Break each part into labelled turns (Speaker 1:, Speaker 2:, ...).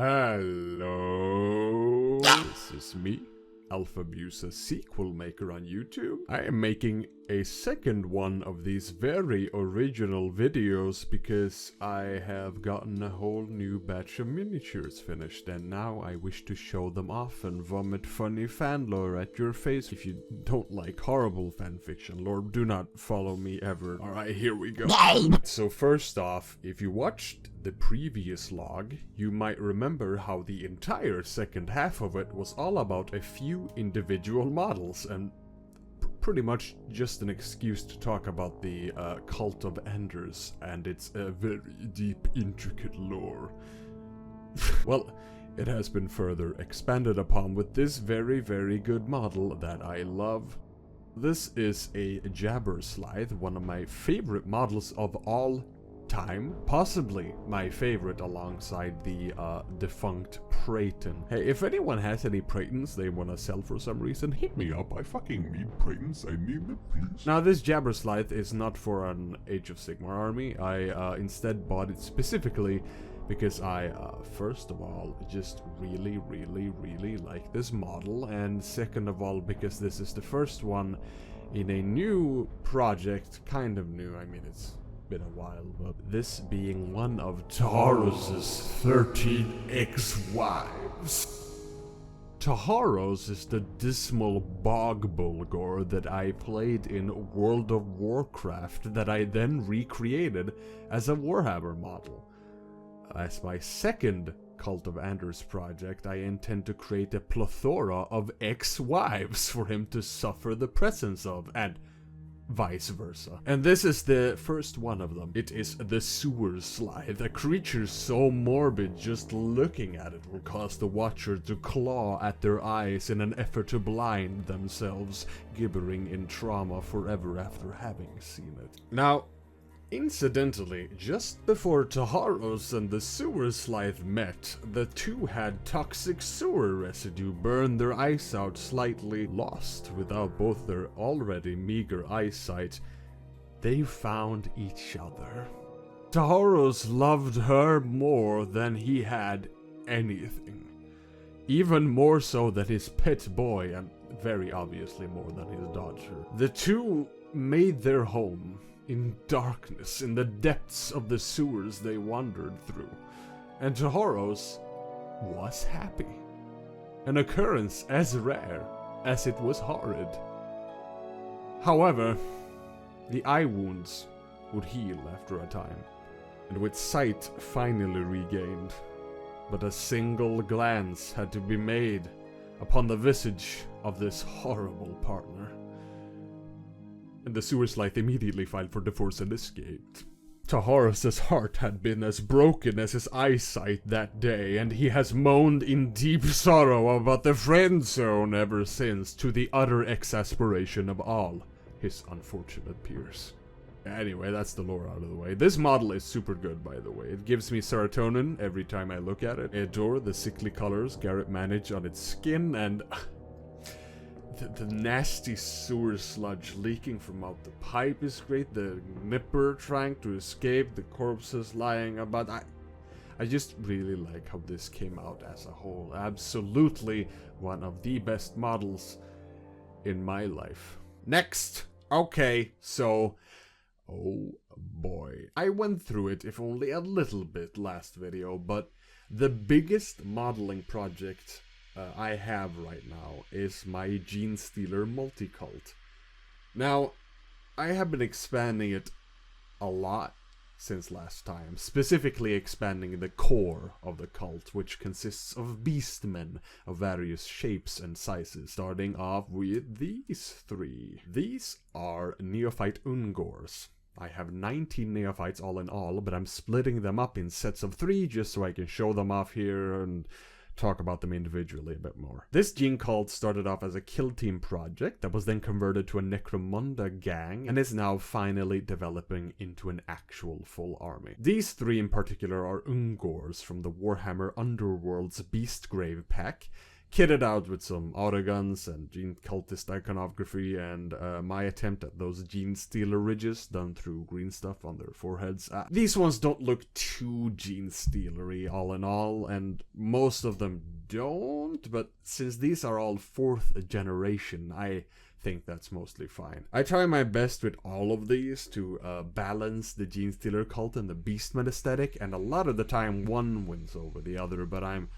Speaker 1: Hello, this is me, Alfabusa sequel maker on YouTube. I am making a second one of these very original videos because I have gotten a whole new batch of miniatures finished, and now I wish to show them off and vomit funny fan lore at your face. If you don't like horrible fanfiction lore, do not follow me ever. Alright, here we go. So first off, if you watched the previous log, you might remember how the entire second half of it was all about a few individual models, and pretty much just an excuse to talk about the Cult of Enders and its very deep, intricate lore. Well, it has been further expanded upon with this very, very good model that I love. This is a Jabberslide, one of my favorite models of all time, possibly my favorite alongside the defunct Praeton. Hey, if anyone has any Praetons they want to sell for some reason, hit me up. I fucking need Praetons. I need them, please. Now, this Jabberslide is not for an Age of Sigmar army. I instead bought it specifically because I, first of all, just really like this model, and second of all, because this is the first one in a new project, kind of new. I mean, it's been a while, but this being one of Taharos's 13 ex-wives. Taharos is the dismal bog bull Gore that I played in World of Warcraft that I then recreated as a Warhammer model. As my second Cult of Enders project, I intend to create a plethora of ex-wives for him to suffer the presence of, and vice versa. And this is the first one of them. It is the Sewerslide, a creature so morbid just looking at it will cause the watcher to claw at their eyes in an effort to blind themselves, gibbering in trauma forever after having seen it. Now, incidentally, just before Taharos and the Sewerslide met, the two had toxic sewer residue burn their eyes out slightly. Lost without both their already meager eyesight, they found each other. Taharos loved her more than he had anything. Even more so than his pet boy, and very obviously more than his daughter. The two made their home in darkness, in the depths of the sewers they wandered through, and Taharos was happy. An occurrence as rare as it was horrid. However, the eye wounds would heal after a time, and with sight finally regained, but a single glance had to be made upon the visage of this horrible partner, and the Sewerslide immediately filed for divorce and escaped. Taharos's heart had been as broken as his eyesight that day, and he has moaned in deep sorrow about the friend zone ever since, to the utter exasperation of all his unfortunate peers. Anyway, that's the lore out of the way. This model is super good, by the way. It gives me serotonin every time I look at it. I adore the sickly colors Garrot managed on its skin, and the nasty sewer sludge leaking from out the pipe is great. The nipper trying to escape, the corpses lying about. I just really like how this came out as a whole. Absolutely one of the best models in my life. Next! Okay, so, oh boy. I went through it, if only a little bit, last video, but the biggest modeling project I have right now is my Gene Stealer multi-cult. Now, I have been expanding it a lot since last time, specifically expanding the core of the cult, which consists of beastmen of various shapes and sizes, starting off with these three. These are neophyte Ungors. I have 19 neophytes all in all, but I'm splitting them up in sets of 3 just so I can show them off here and talk about them individually a bit more. This gene cult started off as a kill team project that was then converted to a Necromunda gang and is now finally developing into an actual full army. These 3 in particular are Ungors from the Warhammer Underworld's Beastgrave pack, kitted out with some autoguns and gene cultist iconography, and my attempt at those gene stealer ridges done through green stuff on their foreheads. These ones don't look too gene stealery all in all, and most of them don't, but since these are all 4th generation, I think that's mostly fine. I try my best with all of these to balance the gene stealer cult and the beastman aesthetic, and a lot of the time one wins over the other, but I'm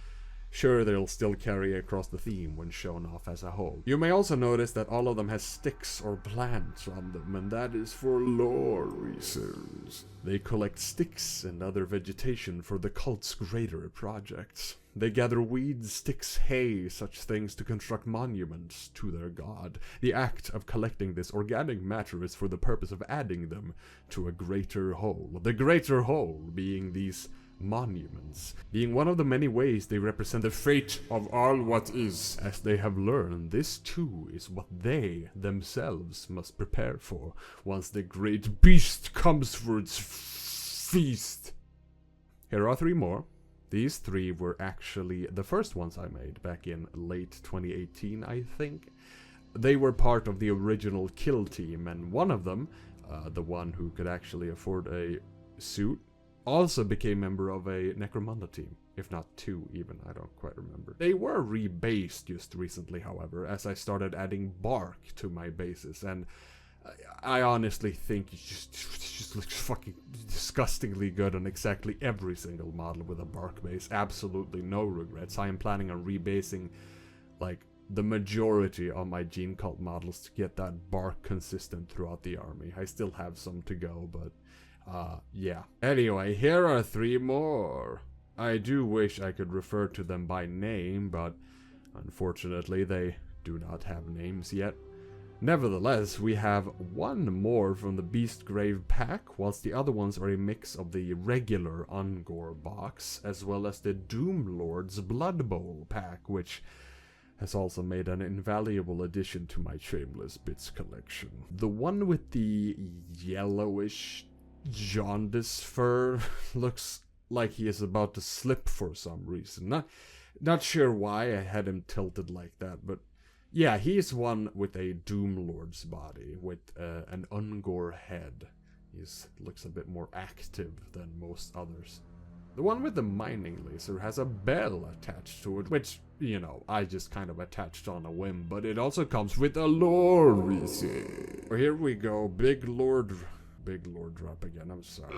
Speaker 1: sure they'll still carry across the theme when shown off as a whole. You may also notice that all of them has sticks or plants on them, and that is for lore reasons. They collect sticks and other vegetation for the cult's greater projects. They gather weeds, sticks, hay, such things to construct monuments to their god. The act of collecting this organic matter is for the purpose of adding them to a greater whole. The greater whole being these monuments, being one of the many ways they represent the fate of all what is. As they have learned, this too is what they themselves must prepare for once the great beast comes for its feast. Here are 3 more. These 3 were actually the first ones I made back in late 2018, I think. They were part of the original kill team, and one of them, the one who could actually afford a suit, also became member of a Necromunda team. If not 2 even, I don't quite remember. They were rebased just recently, however, as I started adding bark to my bases, and I honestly think it just looks fucking disgustingly good on exactly every single model with a bark base. Absolutely no regrets. I am planning on rebasing like the majority of my gene cult models to get that bark consistent throughout the army. I still have some to go, but yeah. Anyway, here are 3 more. I do wish I could refer to them by name, but unfortunately they do not have names yet. Nevertheless, we have 1 more from the Beastgrave pack, whilst the other ones are a mix of the regular Ungore box, as well as the Doomlord's Blood Bowl pack, which has also made an invaluable addition to my Shameless Bits collection. The one with the yellowish jaundice fur looks like he is about to slip for some reason. Not sure why I had him tilted like that, but yeah, he's one with a Doomlord's body, with an Ungore head. He looks a bit more active than most others. The one with the mining laser has a bell attached to it, which, you know, I just kind of attached on a whim, but it also comes with a lore reason. Here we go, Big Lord drop again, I'm sorry.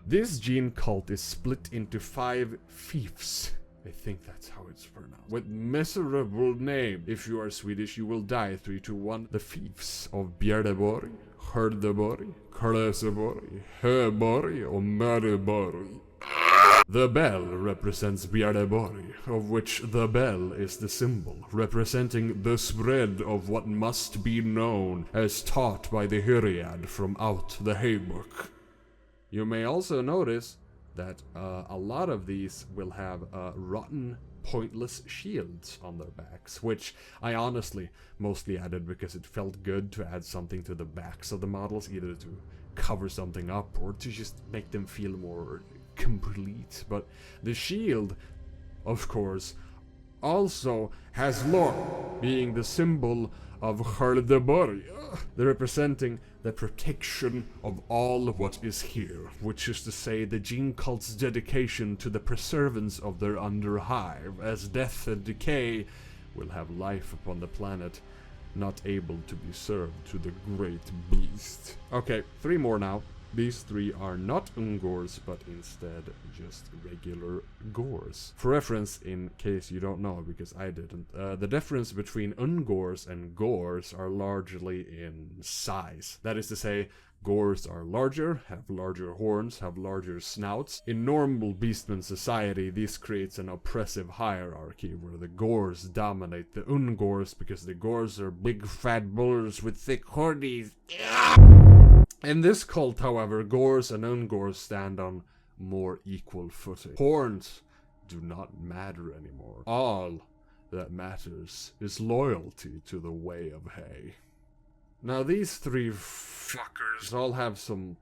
Speaker 1: This gene cult is split into 5 fiefs. I think that's how it's pronounced. With miserable name. If you are Swedish, you will die 3 to 1. The fiefs of Bjärdeborg, Hördeborg, Klöseborg, Höborg, och Möreborg. The bell represents Bjärdeborg, of which the bell is the symbol, representing the spread of what must be known as taught by the Hyriad from out the Haybook. You may also notice that a lot of these will have rotten, pointless shields on their backs, which I honestly mostly added because it felt good to add something to the backs of the models, either to cover something up or to just make them feel more complete. But the shield, of course, also has lore, being the symbol of Hördeborg, representing the protection of all what is here, which is to say the gene cult's dedication to the preservance of their underhive, as death and decay will have life upon the planet, not able to be served to the great beast. Okay, 3 more now. These 3 are not Ungores, but instead just regular Gores. For reference, in case you don't know, because I didn't, the difference between Ungores and Gores are largely in size. That is to say, Gores are larger, have larger horns, have larger snouts. In normal beastman society, this creates an oppressive hierarchy where the Gores dominate the Ungores because the Gores are big fat bulls with thick hornies. In this cult, however, Gores and Ungores stand on more equal footing. Horns do not matter anymore. All that matters is loyalty to the way of hay. Now these 3 fuckers all have some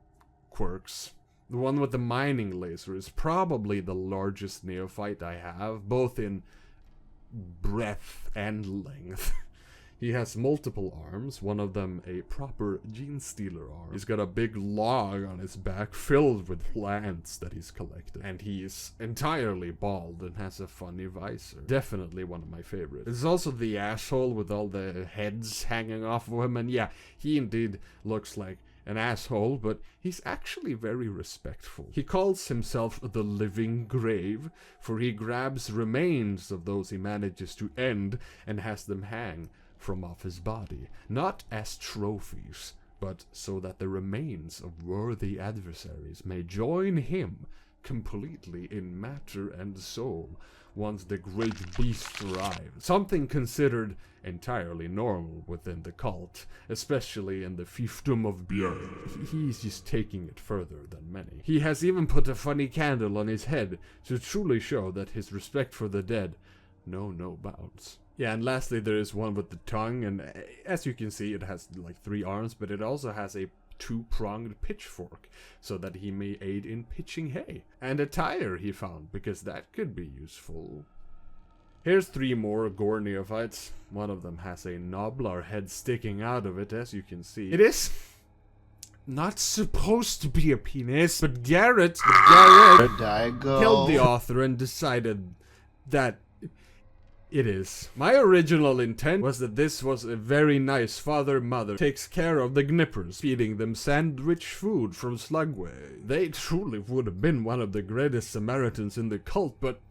Speaker 1: quirks. The one with the mining laser is probably the largest neophyte I have, both in breadth and length. He has multiple arms, one of them a proper gene stealer arm. He's got a big log on his back filled with plants that he's collected. And he's entirely bald and has a funny visor. Definitely one of my favorites. There's also the asshole with all the heads hanging off of him. And yeah, he indeed looks like an asshole, but he's actually very respectful. He calls himself the living grave, for he grabs remains of those he manages to end and has them hang from off his body, not as trophies, but so that the remains of worthy adversaries may join him completely in matter and soul once the great beast arrives. Something considered entirely normal within the cult, especially in the fiefdom of Björn. He's just taking it further than many. He has even put a funny candle on his head to truly show that his respect for the dead know no bounds. Yeah, and lastly there is one with the tongue, and as you can see it has like 3 arms, but it also has a 2-pronged pitchfork, so that he may aid in pitching hay. And a tire he found, because that could be useful. Here's 3 more Gore neophytes. One of them has a Noblar head sticking out of it, as you can see. It is not supposed to be a penis, but Garrot killed the author and decided that it is. My original intent was that this was a very nice father-mother takes care of the Gnippers, feeding them sandwich food from Slugway. They truly would have been one of the greatest Samaritans in the cult, but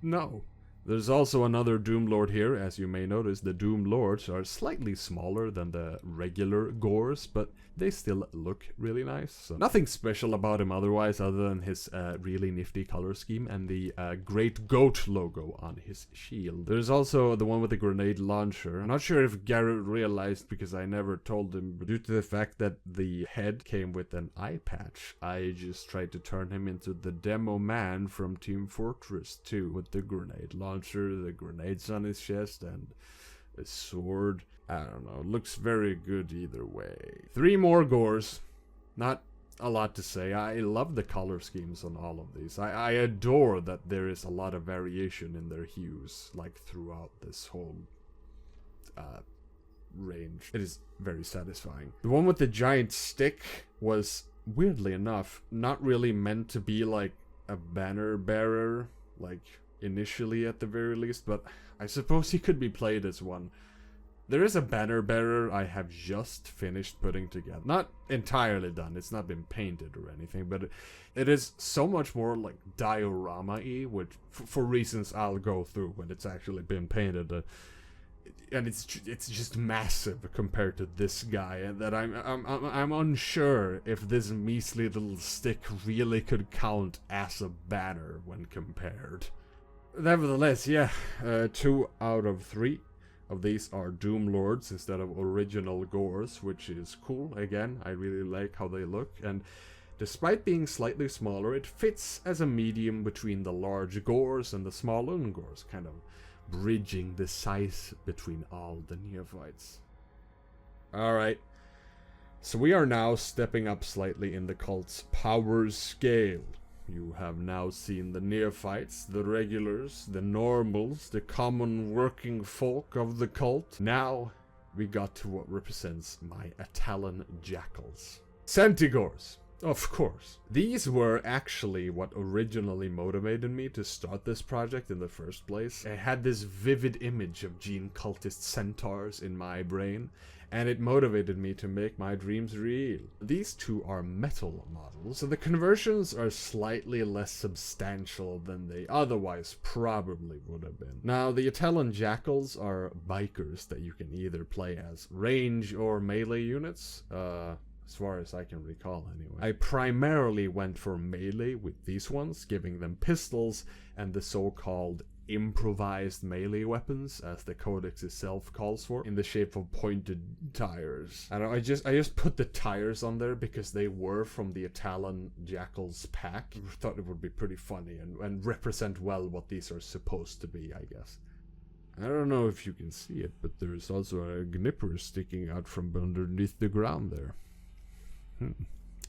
Speaker 1: no. There's also another Doom Lord here. As you may notice, the Doom Lords are slightly smaller than the regular Gores, but they still look really nice. So nothing special about him otherwise, other than his really nifty color scheme and the Great Goat logo on his shield. There's also the one with the grenade launcher. I'm not sure if Garrot realized, because I never told him, but due to the fact that the head came with an eye patch, I just tried to turn him into the demo man from Team Fortress 2 with the grenade launcher, the grenades on his chest, and a sword. I don't know, looks very good either way. 3 more Gores. Not a lot to say. I love the color schemes on all of these. I adore that there is a lot of variation in their hues, like throughout this whole range. It is very satisfying. The one with the giant stick was, weirdly enough, not really meant to be like a banner bearer, like initially at the very least, but I suppose he could be played as one. There is a banner bearer I have just finished putting together. Not entirely done, it's not been painted or anything, but it is so much more like diorama-y, which for reasons I'll go through when it's actually been painted. And it's just massive compared to this guy, and that I'm unsure if this measly little stick really could count as a banner when compared. Nevertheless, yeah, 2 out of 3 of these are Doom Lords instead of original Gores, which is cool. Again, I really like how they look, and despite being slightly smaller, it fits as a medium between the large Gores and the small Ungores, kind of bridging the size between all the neophytes. Alright, so we are now stepping up slightly in the cult's power scale. You have now seen the neophytes, the regulars, the normals, the common working folk of the cult. Now we got to what represents my Italian Jackals. Centigores, of course. These were actually what originally motivated me to start this project in the first place. I had this vivid image of gene cultist centaurs in my brain, and it motivated me to make my dreams real. These 2 are metal models, so the conversions are slightly less substantial than they otherwise probably would have been. Now, the Italian Jackals are bikers that you can either play as range or melee units, as far as I can recall anyway. I primarily went for melee with these ones, giving them pistols and the so-called improvised melee weapons, as the codex itself calls for, in the shape of pointed tires. I don't know, I just put the tires on there because they were from the Italian Jackals pack. I thought it would be pretty funny and represent well what these are supposed to be, I guess. I don't know if you can see it, but there's also a Gnipper sticking out from underneath the ground there.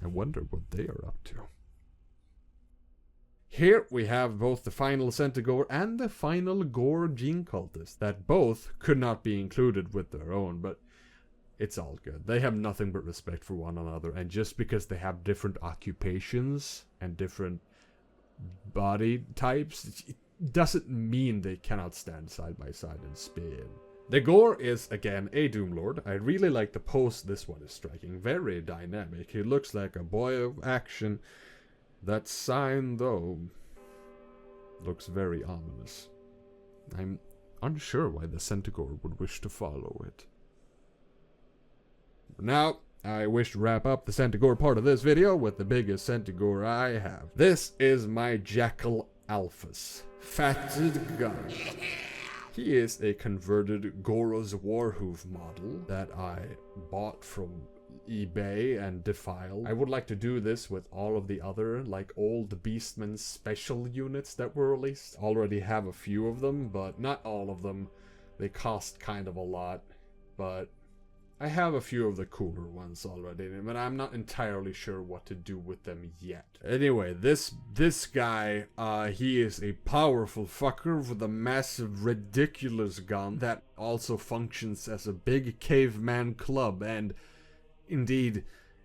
Speaker 1: I wonder what they are up to. Here we have both the final Centaur and the final Gore gene cultist, that both could not be included with their own, but it's all good. They have nothing but respect for one another, and just because they have different occupations and different body types, it doesn't mean they cannot stand side by side and spin. The Gore is, again, a Doomlord. I really like the pose this one is striking. Very dynamic. He looks like a boy of action. That sign, though, looks very ominous. I'm unsure why the Centaur would wish to follow it. Now, I wish to wrap up the Centaur part of this video with the biggest Centaur I have. This is my Jackal Alphas. Fatted Gun. He is a converted Gore's Warhoof model that I bought from eBay and defiled. I would like to do this with all of the other, like, old Beastman special units that were released. Already have a few of them, but not all of them. They cost kind of a lot, but I have a few of the cooler ones already, but I'm not entirely sure what to do with them yet. Anyway, this guy, he is a powerful fucker with a massive, ridiculous gun that also functions as a big caveman club, and indeed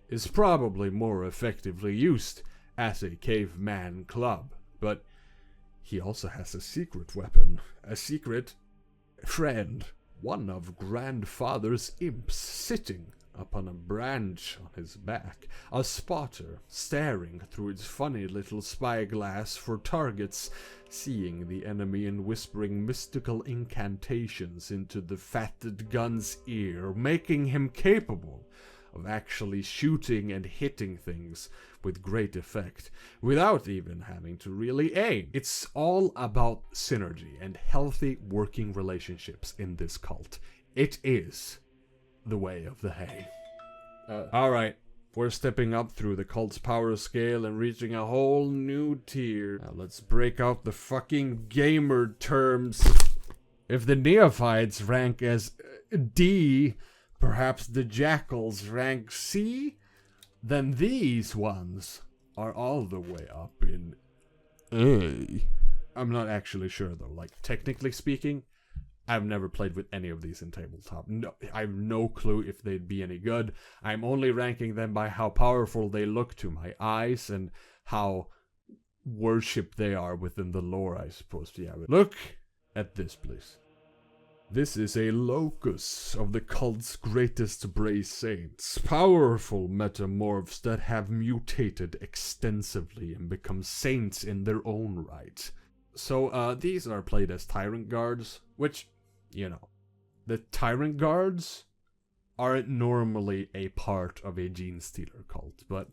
Speaker 1: is probably more effectively used as a caveman club. But he also has a secret weapon, a secret friend. One of Grandfather's imps sitting upon a branch on his back, a spotter staring through its funny little spyglass for targets, seeing the enemy and whispering mystical incantations into the fatted gun's ear, making him capable of actually shooting and hitting things with great effect, without even having to really aim. It's all about synergy and healthy working relationships in this cult. It is the way of the hay. Alright, we're stepping up through the cult's power scale and reaching a whole new tier. Now let's break out the fucking gamer terms. If the neophytes rank as D, perhaps the Jackals rank C, then these ones are all the way up in A. I'm not actually sure though, like, technically speaking, I've never played with any of these in tabletop. No, I have no clue if they'd be any good. I'm only ranking them by how powerful they look to my eyes and how worshipped they are within the lore, I suppose. Yeah, but look at this, please. This is a locus of the cult's greatest Bray saints, powerful metamorphs that have mutated extensively and become saints in their own right. So, these are played as Tyrant Guards, which, you know, the Tyrant Guards aren't normally a part of a Gene Stealer cult, but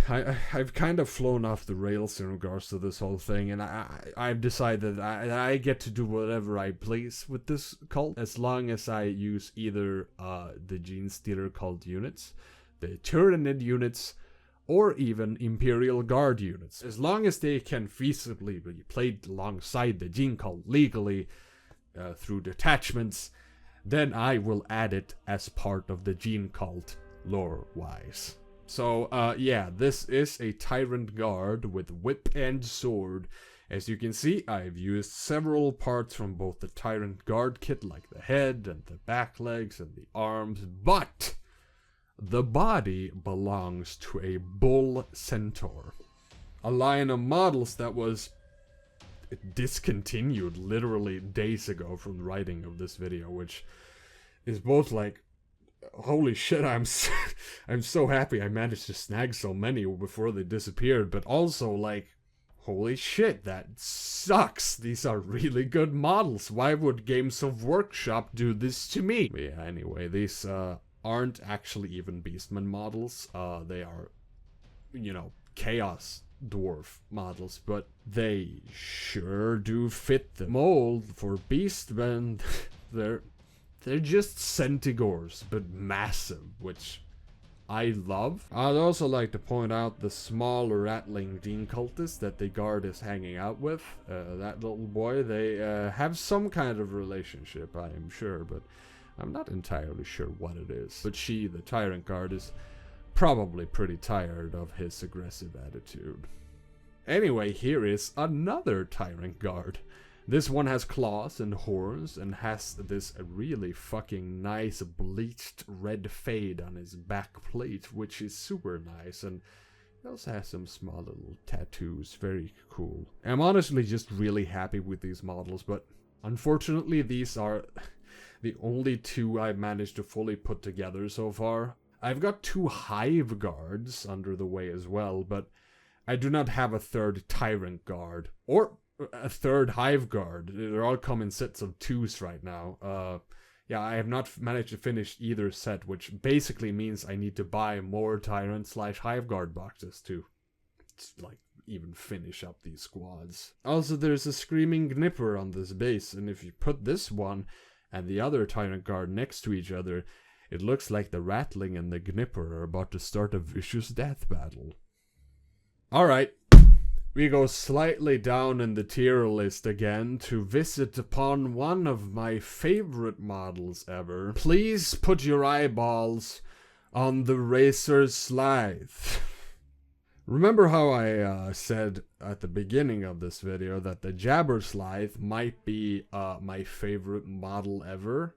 Speaker 1: I've kind of flown off the rails in regards to this whole thing, and I've decided that I get to do whatever I please with this cult, as long as I use either the Gene Stealer cult units, the Tyranid units, or even Imperial Guard units. As long as they can feasibly be played alongside the Gene cult legally through detachments, then I will add it as part of the Gene cult lore-wise. So, yeah, this is a Tyrant Guard with whip and sword. As you can see, I've used several parts from both the Tyrant Guard kit, like the head and the back legs and the arms, but the body belongs to a Bull Centaur, a line of models that was discontinued literally days ago from the writing of this video, which is both like, holy shit, I'm so happy I managed to snag so many before they disappeared, but also like, holy shit, that sucks. These are really good models. Why would Games of Workshop do this to me? But yeah, anyway, these aren't actually even Beastman models. They are, you know, Chaos Dwarf models, but they sure do fit the mold for Beastmen. They're just Centaurs, but massive, which I love. I'd also like to point out the small rattling Gene cultist that the guard is hanging out with. That little boy, they have some kind of relationship, I am sure, but I'm not entirely sure what it is. But she, the Tyrant Guard, is probably pretty tired of his aggressive attitude. Anyway, here is another Tyrant Guard. This one has claws and horns and has this really fucking nice bleached red fade on his back plate, which is super nice, and he also has some small little tattoos, very cool. I'm honestly just really happy with these models, but unfortunately these are the only two I've managed to fully put together so far. I've got 2 Hive Guards under the way as well, but I do not have a 3rd Tyrant Guard, or a 3rd Hive Guard. They're all come in sets of 2s right now. Yeah, I have not managed to finish either set, which basically means I need to buy more Tyrant/Hive Guard boxes to, like, even finish up these squads. Also, there's a Screaming Gnipper on this base, and if you put this one and the other Tyrant Guard next to each other, it looks like the Rattling and the Gnipper are about to start a vicious death battle. Alright, we go slightly down in the tier list again to visit upon one of my favorite models ever. Please put your eyeballs on the Racer Scythe. Remember how I said at the beginning of this video that the Jabber Scythe might be my favorite model ever?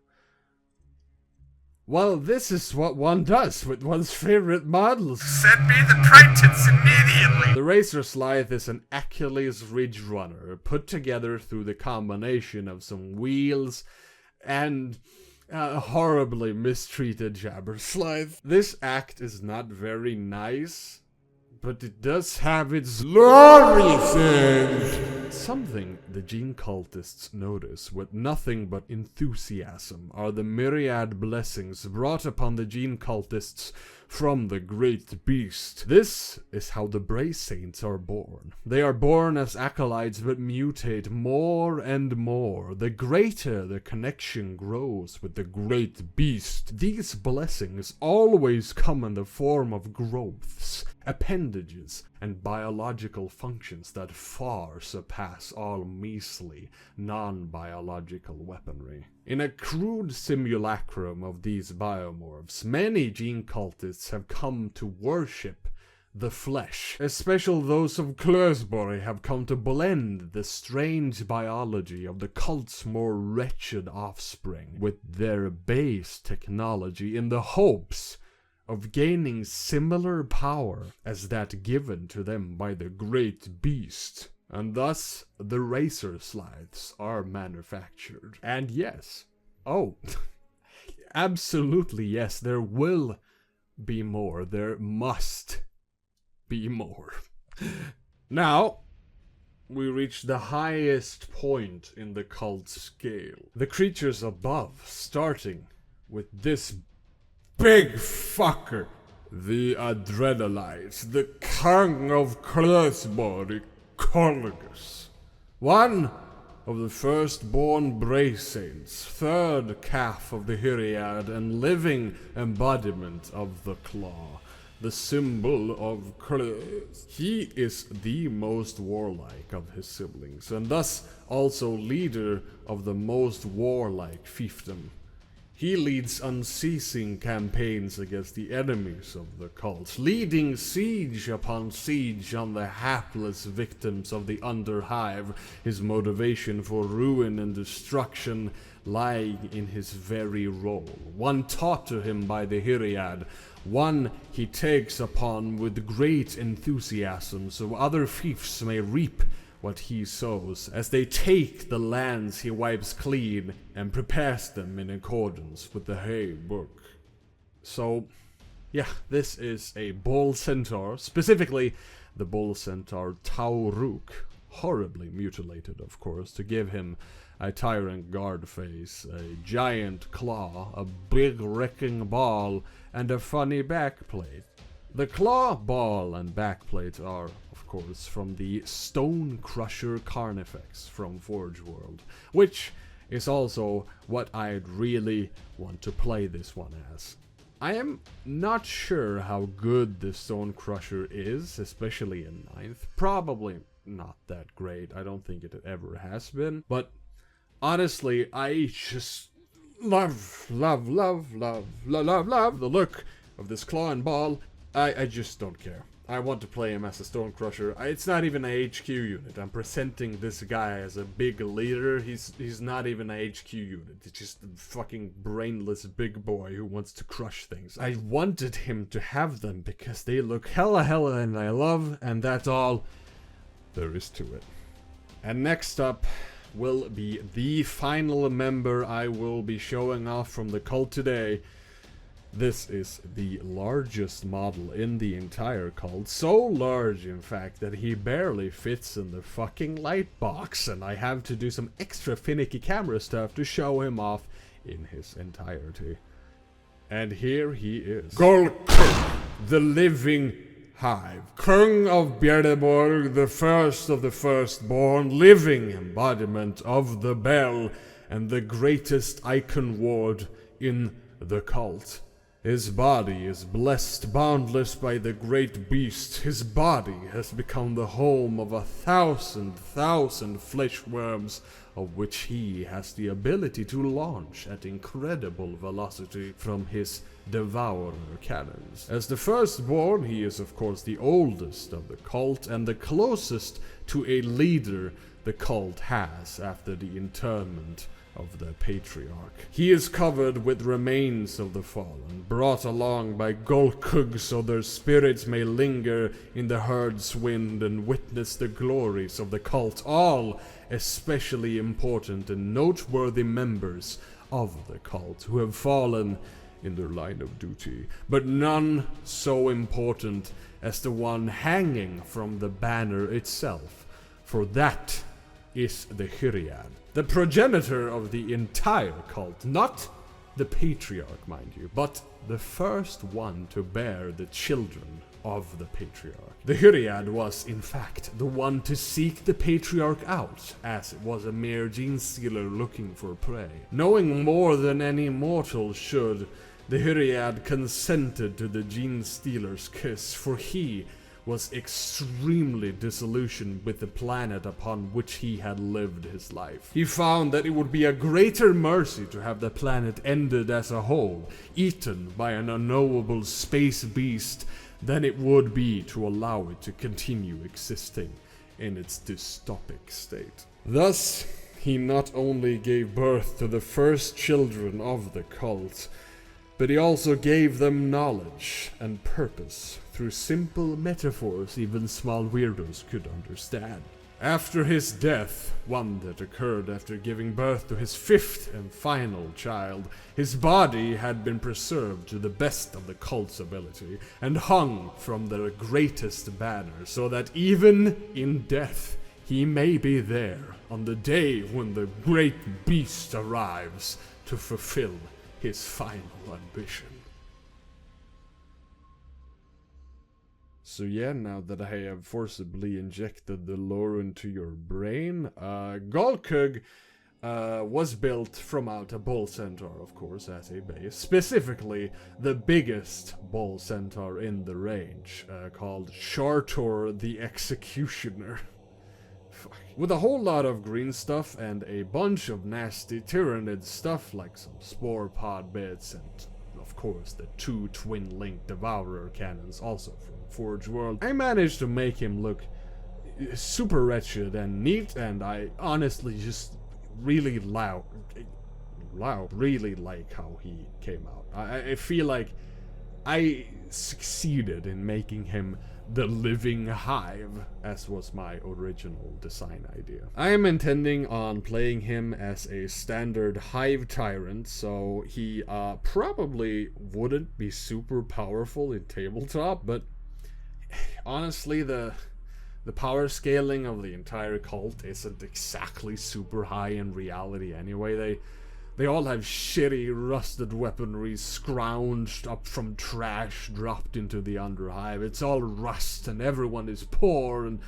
Speaker 1: Well, this is what one does with one's favorite models.
Speaker 2: Send me the printings immediately!
Speaker 1: The Racer Scythe is an Achilles Ridge Runner put together through the combination of some wheels and a horribly mistreated Jabber Scythe. This act is not very nice, but it does have its glory thing. Something the Gene Cultists notice with nothing but enthusiasm are the myriad blessings brought upon the Gene Cultists from the Great Beast. This is how the Bray Saints are born. They are born as acolytes but mutate more and more. The greater the connection grows with the Great Beast. These blessings always come in the form of growths, appendages, and biological functions that far surpass all measly, non-biological weaponry. In a crude simulacrum of these biomorphs, many Gene Cultists have come to worship the flesh. Especially those of Closbury have come to blend the strange biology of the cult's more wretched offspring with their base technology in the hopes of gaining similar power as that given to them by the Great Beast. And thus, the Racer Scythes are manufactured. And yes, absolutely yes, there will be more. There must be more. Now, we reach the highest point in the cult scale. The creatures above, starting with this big fucker, the Adrenalites, the King of Closbury, Corrigas. One of the firstborn Bray Saints, 3rd calf of the Hyriad, and living embodiment of the Claw, the symbol of Close. He is the most warlike of his siblings, and thus also leader of the most warlike fiefdom. He leads unceasing campaigns against the enemies of the cult, leading siege upon siege on the hapless victims of the Underhive, his motivation for ruin and destruction lying in his very role, one taught to him by the Hyriad, one he takes upon with great enthusiasm so other fiefs may reap what he sows, as they take the lands he wipes clean and prepares them in accordance with the Hay Book. So, yeah, this is a bull centaur, specifically the bull centaur Tauruk, horribly mutilated, of course, to give him a Tyrant Guard face, a giant claw, a big wrecking ball, and a funny backplate. The claw, ball, and backplate are, of course, from the Stone Crusher Carnifex from Forge World, which is also what I'd really want to play this one as. I am not sure how good the Stone Crusher is, especially in 9th. Probably not that great. I don't think it ever has been. But honestly, I just love the look of this claw and ball. I just don't care. I want to play him as a Stonecrusher. It's not even a HQ unit. I'm presenting this guy as a big leader. He's not even a HQ unit. It's just a fucking brainless big boy who wants to crush things. I wanted him to have them because they look hella and I love, and that's all there is to it. And next up will be the final member I will be showing off from the cult today. This is the largest model in the entire cult. So large, in fact, that he barely fits in the fucking light box, and I have to do some extra finicky camera stuff to show him off in his entirety. And here he is. Gore, the living hive. Kung of Bjerreborg, the first of the firstborn, living embodiment of the bell, and the greatest icon ward in the cult. His body is blessed boundless by the great beast. His body has become the home of 1,000 flesh worms, of which he has the ability to launch at incredible velocity from his devourer cannons. As the firstborn, he is of course the oldest of the cult and the closest to a leader the cult has after the internment of the patriarch. He is covered with remains of the fallen, brought along by Golkug so their spirits may linger in the herd's wind and witness the glories of the cult, all especially important and noteworthy members of the cult who have fallen in their line of duty, but none so important as the one hanging from the banner itself, for that is the Hyriad, the progenitor of the entire cult, not the patriarch, mind you, but the first one to bear the children of the patriarch. The Hyriad was, in fact, the one to seek the patriarch out, as it was a mere gene stealer looking for prey. Knowing more than any mortal should, the Hyriad consented to the gene stealer's kiss, for he was extremely disillusioned with the planet upon which he had lived his life. He found that it would be a greater mercy to have the planet ended as a whole, eaten by an unknowable space beast, than it would be to allow it to continue existing in its dystopic state. Thus, he not only gave birth to the first children of the cult, but he also gave them knowledge and purpose through simple metaphors even small weirdos could understand. After his death, one that occurred after giving birth to his fifth and final child, his body had been preserved to the best of the cult's ability and hung from the greatest banner, so that even in death he may be there on the day when the great beast arrives to fulfill his final ambition. So yeah, now that I have forcibly injected the lore into your brain, Golkug was built from out a bull centaur, of course, as a base. Specifically, the biggest bull centaur in the range, called Shartor the Executioner. With a whole lot of green stuff and a bunch of nasty Tyrannid stuff like some spore pod bits and, of course, the 2 twin-linked Devourer cannons also from Forge World, I managed to make him look super wretched and neat, and I honestly just really really like how he came out. I feel like I succeeded in making him the living hive, as was my original design idea. I am intending on playing him as a standard hive tyrant, so he probably wouldn't be super powerful in tabletop, but honestly the power scaling of the entire cult isn't exactly super high in reality anyway. They all have shitty, rusted weaponry scrounged up from trash dropped into the Underhive. It's all rust and everyone is poor, and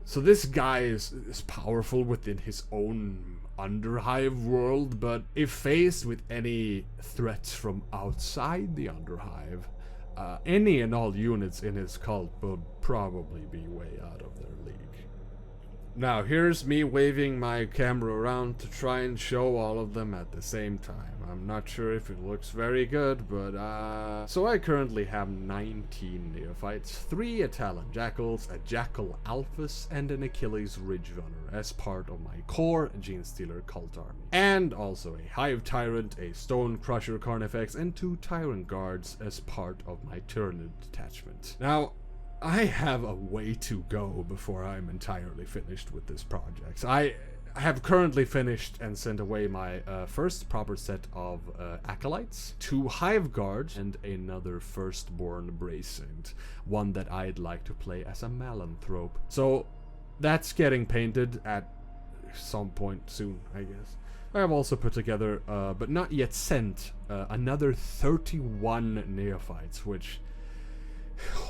Speaker 1: so this guy is powerful within his own Underhive world, but if faced with any threats from outside the Underhive, any and all units in his cult would probably be way out of their league. Now, here's me waving my camera around to try and show all of them at the same time. I'm not sure if it looks very good, but so I currently have 19 neophytes, 3 Italian Jackals, a Jackal Alphas, and an Achilles Ridge Runner as part of my core Gene Stealer cult army. And also a Hive Tyrant, a Stone Crusher Carnifex, and 2 Tyrant Guards as part of my Tyranid detachment. Now, I have a way to go before I'm entirely finished with this project. I have currently finished and sent away my first proper set of Acolytes, 2 Hive Guards, and another Firstborn Bracing, one that I'd like to play as a Malanthrope. So that's getting painted at some point soon, I guess. I have also put together, but not yet sent, another 31 Neophytes, which...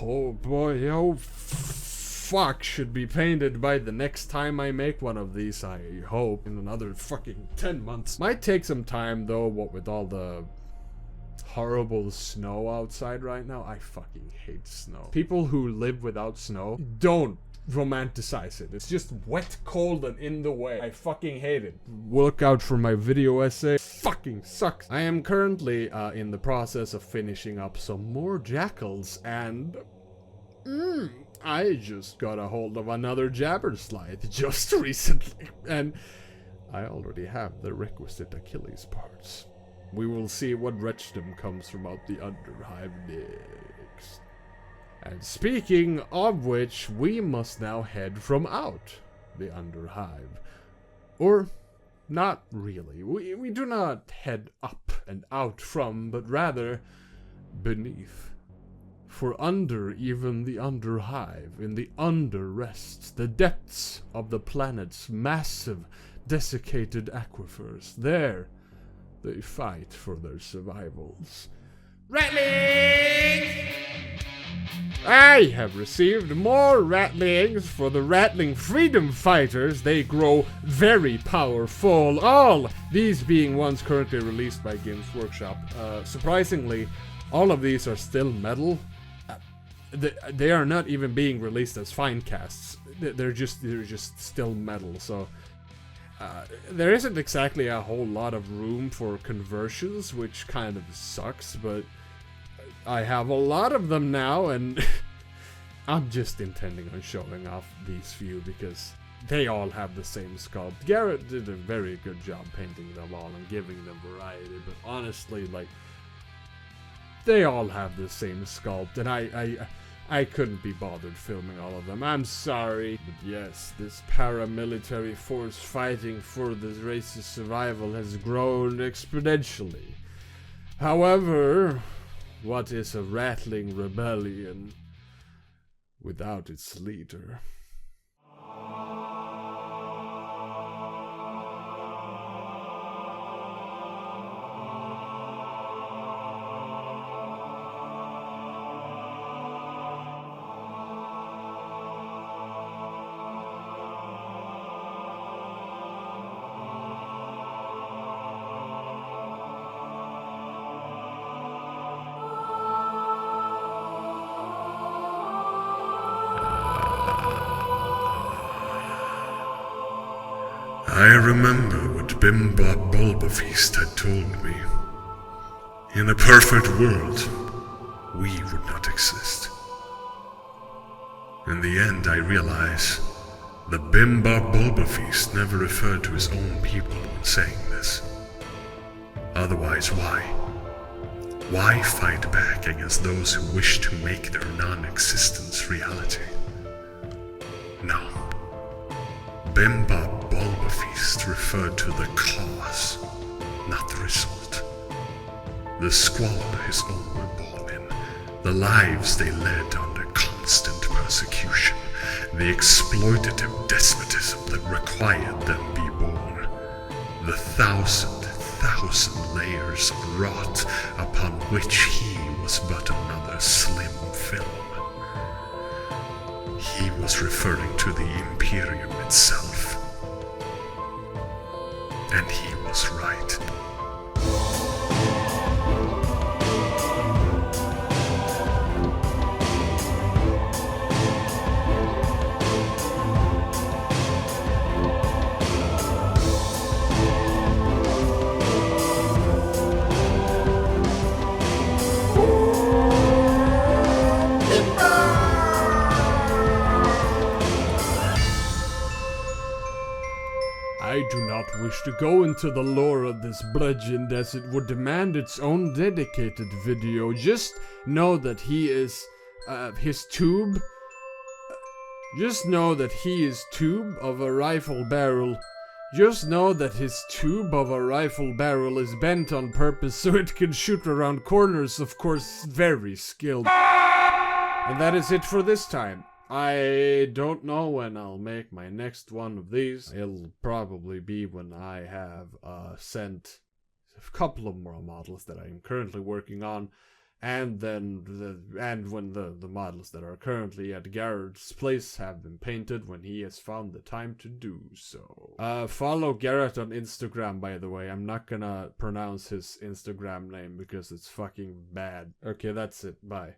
Speaker 1: oh boy, oh fuck, should be painted by the next time I make one of these, I hope, in another fucking 10 months. Might take some time though, what with all the horrible snow outside right now. I fucking hate snow. People who live without snow, don't romanticize it. It's just wet, cold, and in the way. I fucking hate it. Look out for my video essay. Fucking sucks. I am currently in the process of finishing up some more Jackals, and I just got a hold of another Jabberslide just recently, and I already have the requisite Achilles parts. We will see what wretchdom comes from out the Underhive next. And speaking of which, we must now head from out the Underhive. Or, not really. We do not head up and out from, but rather beneath. For under even the Underhive, in the Underrest, the depths of the planet's massive, desiccated aquifers, there they fight for their survivals. Rattling! I have received more rattlings for the rattling freedom fighters. They grow very powerful. All these being ones currently released by Games Workshop. Surprisingly, all of these are still metal. They are not even being released as fine casts. They're just still metal. So there isn't exactly a whole lot of room for conversions, which kind of sucks, but I have a lot of them now, and I'm just intending on showing off these few because they all have the same sculpt. Garrot did a very good job painting them all and giving them variety, but honestly, like, they all have the same sculpt, and I couldn't be bothered filming all of them. I'm sorry. But yes, this paramilitary force fighting for this race's survival has grown exponentially. However, what is a rattling rebellion without its leader?
Speaker 3: I remember what Bimbop Bulbafeast had told me. In a perfect world, we would not exist. In the end, I realize that Bimbop Bulbafeast never referred to his own people when saying this. Otherwise, why? Why fight back against those who wish to make their non-existence reality? No. Bimbop Bulbafeast referred to the cause, not the result. The squalor his own were born in, the lives they led under constant persecution, the exploitative despotism that required them be born, the thousand layers of rot upon which he was but another slim film. He was referring to the Imperium itself. And he was right.
Speaker 1: to go into the lore of this bludgeon as it would demand its own dedicated video. Just know that he is, his tube... Just know that he is tube of a rifle barrel. Just know that his tube of a rifle barrel is bent on purpose so it can shoot around corners, of course, very skilled. And that is it for this time. I don't know when I'll make my next one of these. It'll probably be when I have sent a couple of more models that I'm currently working on. And then when the models that are currently at Garrot's place have been painted when he has found the time to do so. Follow Garrot on Instagram, by the way. I'm not gonna pronounce his Instagram name because it's fucking bad. Okay, that's it. Bye.